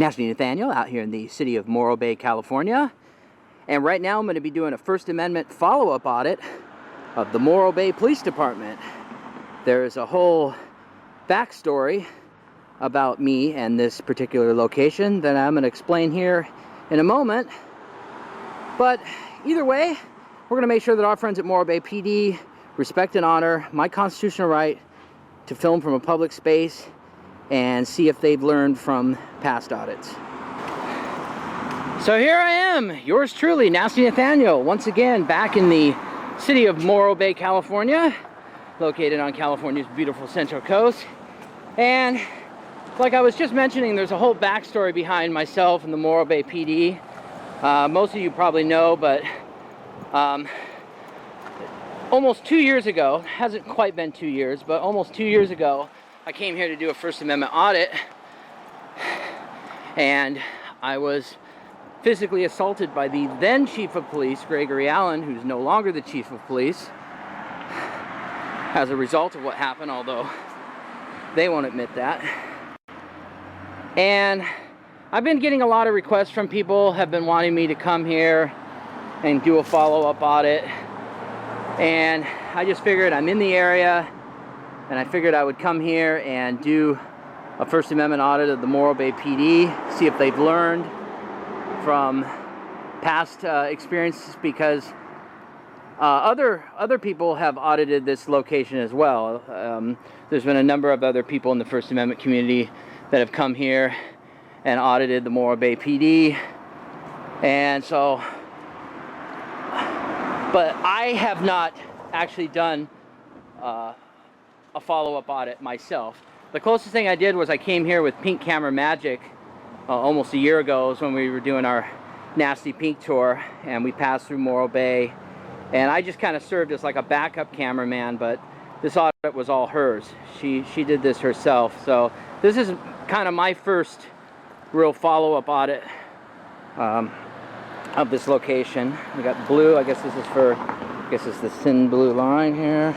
Nasty Nathaniel out here in the city of Morro Bay, California. And right now I'm going to be doing a First Amendment follow-up audit of the Morro Bay Police Department. There's a whole backstory about me and this particular location that I'm going to explain here in a moment. But either way, we're going to make sure that our friends at Morro Bay PD respect and honor my constitutional right to film from a public space and see if they've learned from past audits. So here I am, yours truly, Nasty Nathaniel, once again back in the city of Morro Bay, California, located on California's beautiful Central Coast. And like I was just mentioning, there's a whole backstory behind myself and the Morro Bay PD. Most of you probably know, but almost 2 years ago, hasn't quite been 2 years, but almost 2 years ago, I came here to do a First Amendment audit, and I was physically assaulted by the then Chief of Police, Gregory, who's no longer the Chief of Police, as a result of what happened, although they won't admit that. And I've been getting a lot of requests from people, have been wanting me to come here and do a follow-up audit. And I just figured I'm in the area, and I figured I would come here and do a First Amendment audit of the Morro Bay PD, see if they've learned from past experiences, because other people have audited this location as well. There's been a number of other people in the First Amendment community that have come here and audited the Morro Bay PD. And so, but I have not actually done a follow-up audit myself. The closest thing I did was I came here with Pink Camera Magic almost a year ago. It was when we were doing our Nasty Pink tour, and we passed through Morro Bay, and I just kind of served as like a backup cameraman, but this audit was all hers. She did this herself. So this is kind of my first real follow-up audit of this location. We got blue, I guess this is for, I guess it's the thin blue line here.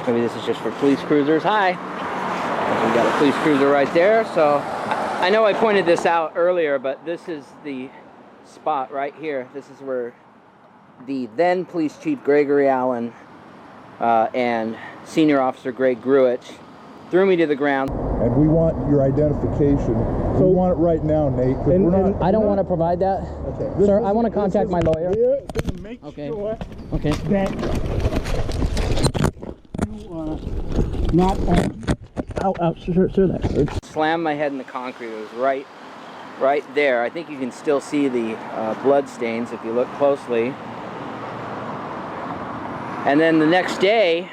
Maybe this is just for police cruisers. Hi. We got a police cruiser right there. So I know I pointed this out earlier, but this is the spot right here. This is where the then Police Chief Gregory and Senior Officer Greg Gruich threw me to the ground. And we want your identification. So we want it right now, Nate. I don't want to provide that. Okay. Sir, I want to contact my lawyer. We're going to make sure okay. that you are not sure that. Slammed my head in the concrete. It was right there. I think you can still see the blood stains if you look closely. And then the next day,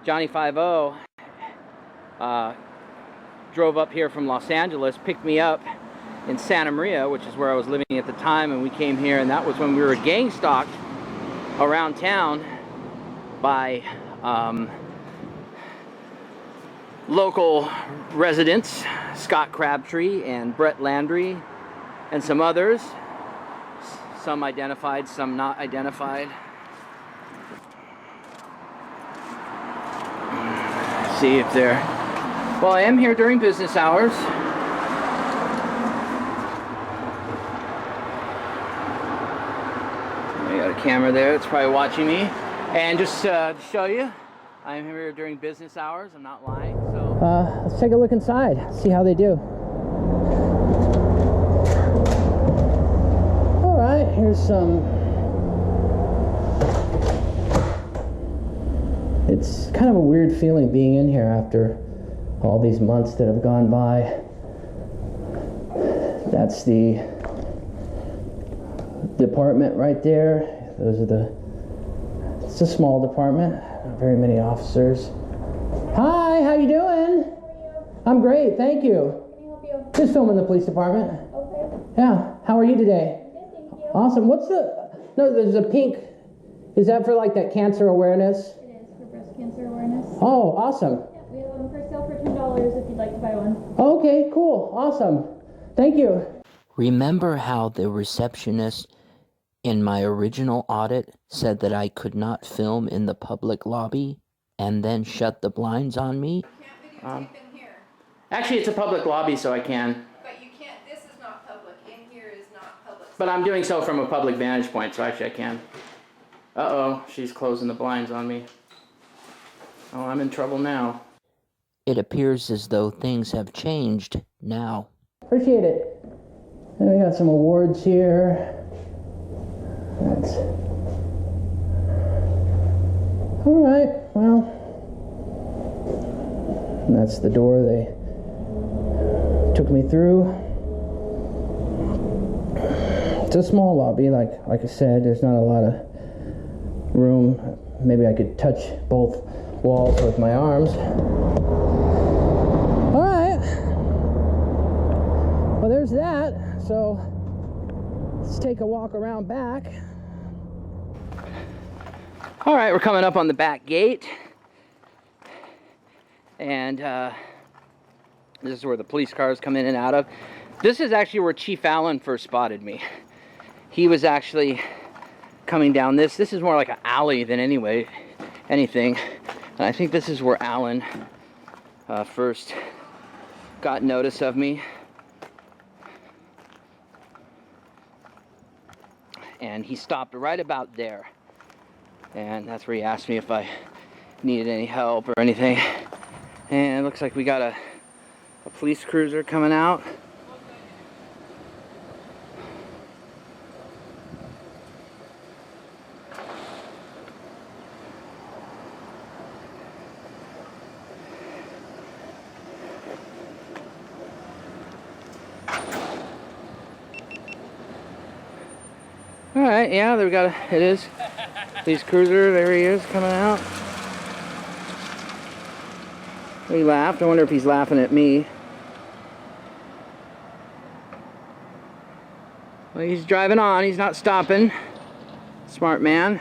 Johnny Fiveo drove up here from Los Angeles, picked me up in Santa Maria, which is where I was living at the time, and we came here, and that was when we were gang stalked around town by local residents, Scott Crabtree and Brett Landry, and some others, some identified, some not identified. See if they're, well, I am here during business hours. I got a camera there that's probably watching me. And just to show you, I am here during business hours. I'm not lying. So let's take a look inside, see how they do. All right, here's some. It's kind of a weird feeling being in here after all these months that have gone by. That's the department right there. Those are it's a small department, not very many officers. Hi, how you doing? How are you? I'm great, thank you. Can I help you? Just filming the police department. Okay. Yeah, how are you today? Good, thank you. Awesome. What's no, there's a pink. Is that for like that cancer awareness? It is for breast cancer awareness. Oh, awesome. Yeah, we have one for sale for $10 if you'd like to buy one. Okay, cool. Awesome. Thank you. Remember how the receptionist in my original audit said that I could not film in the public lobby and then shut the blinds on me? Actually, it's a public lobby, so I can. But you can't, this is not public. In here is not public. But I'm doing so from a public vantage point, so actually I can. Uh-oh, she's closing the blinds on me. Oh, I'm in trouble now. It appears as though things have changed now. Appreciate it. And we got some awards here. That's all right. Well, that's the door they took me through. It's a small lobby, like I said. There's not a lot of room. Maybe I could touch both walls with my arms. All right. Well, there's that. So let's take a walk around back. All right, we're coming up on the back gate. And this is where the police cars come in and out of. This is actually where Chief Allen first spotted me. He was actually coming down this. This is more like an alley than anything. And I think this is where Allen first got notice of me. And he stopped right about there. And that's where he asked me if I needed any help or anything. And it looks like we got a police cruiser coming out. All right, yeah, it is. Police cruiser, there he is, coming out. He laughed. I wonder if he's laughing at me. Well, he's driving on. He's not stopping. Smart man.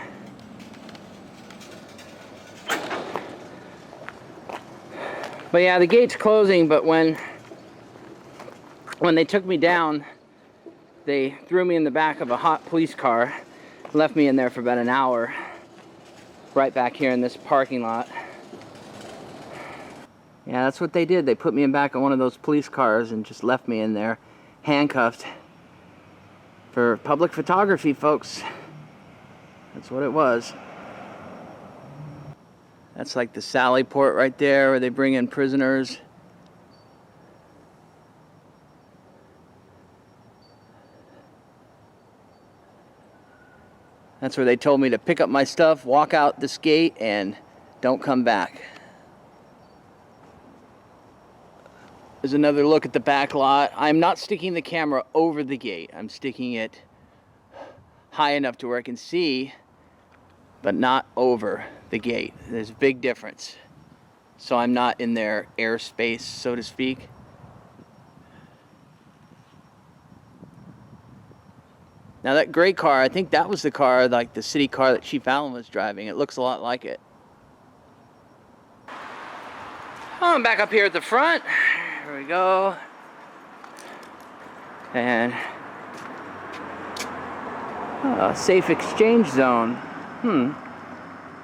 But yeah, the gate's closing, but when they took me down, they threw me in the back of a hot police car, left me in there for about an hour, right back here in this parking lot. Yeah, that's what they did. They put me in back of one of those police cars and just left me in there, handcuffed, for public photography, folks. That's what it was. That's like the Sally Port right there, where they bring in prisoners. That's where they told me to pick up my stuff, walk out this gate, and don't come back. There's another look at the back lot. I'm not sticking the camera over the gate. I'm sticking it high enough to where I can see, but not over the gate. There's a big difference. So I'm not in their airspace, so to speak. Now that gray car, I think that was the car, like the city car that Chief Allen was driving. It looks a lot like it. Oh, I'm back up here at the front. Here we go. And safe exchange zone.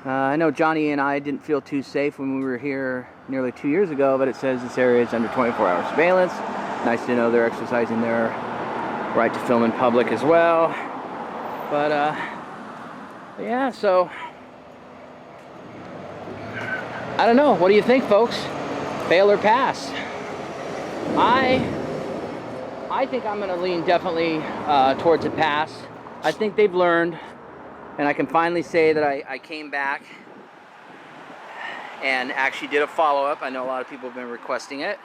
I know Johnny and I didn't feel too safe when we were here nearly 2 years ago, but it says this area is under 24-hour surveillance. Nice to know they're exercising their right to film in public as well. But yeah, so I don't know. What do you think, folks? Fail or pass? I think I'm gonna lean definitely towards a pass. I think they've learned, and I can finally say that I came back and actually did a follow-up. I know a lot of people have been requesting it.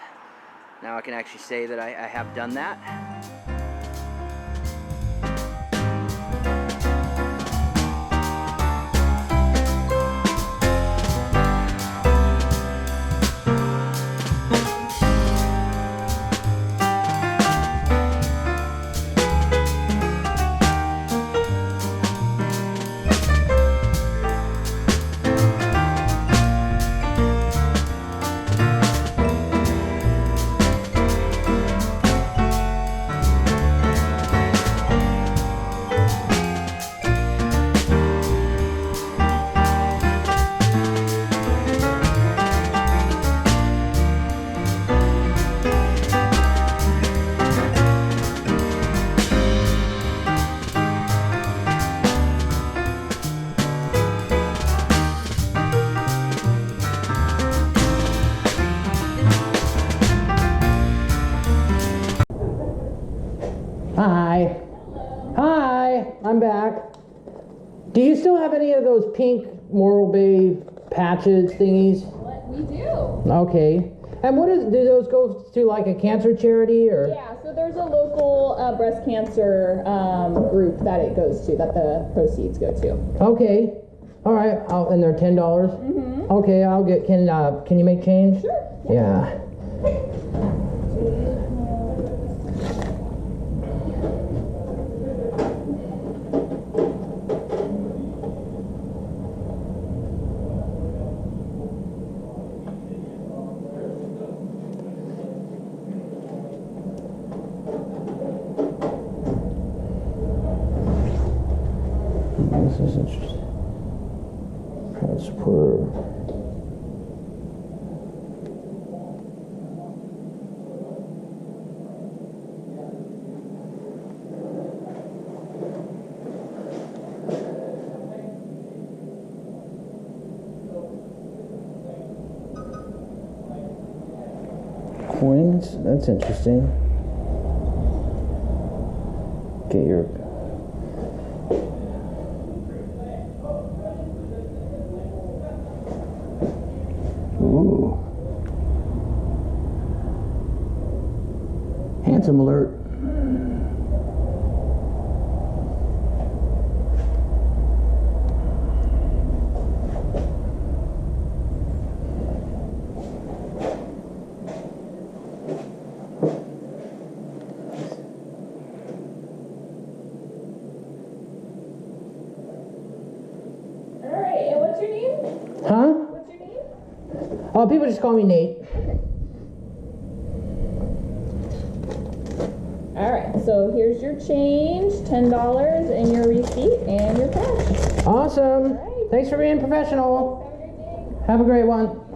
Now I can actually say that I have done that. Hi. Hi, I'm back. Do you still have any of those pink Morro Bay patches thingies? We do. Okay. And do those go to like a cancer charity or? Yeah, so there's a local breast cancer group that it goes to, that the proceeds go to. Okay. All right. And they're $10. Mm-hmm. Okay. I'll get. Can you make change? Sure. Yeah. This is interesting. Proud supporter. Coins? That's interesting. Get your... Ooh. Handsome alert. Alright, and what's your name? Huh? What's your name? Oh, people just call me Nate. Alright, so here's your change, $10, and your receipt, and your cash. Awesome. All right. Thanks for being professional. Have a great day. Have a great one.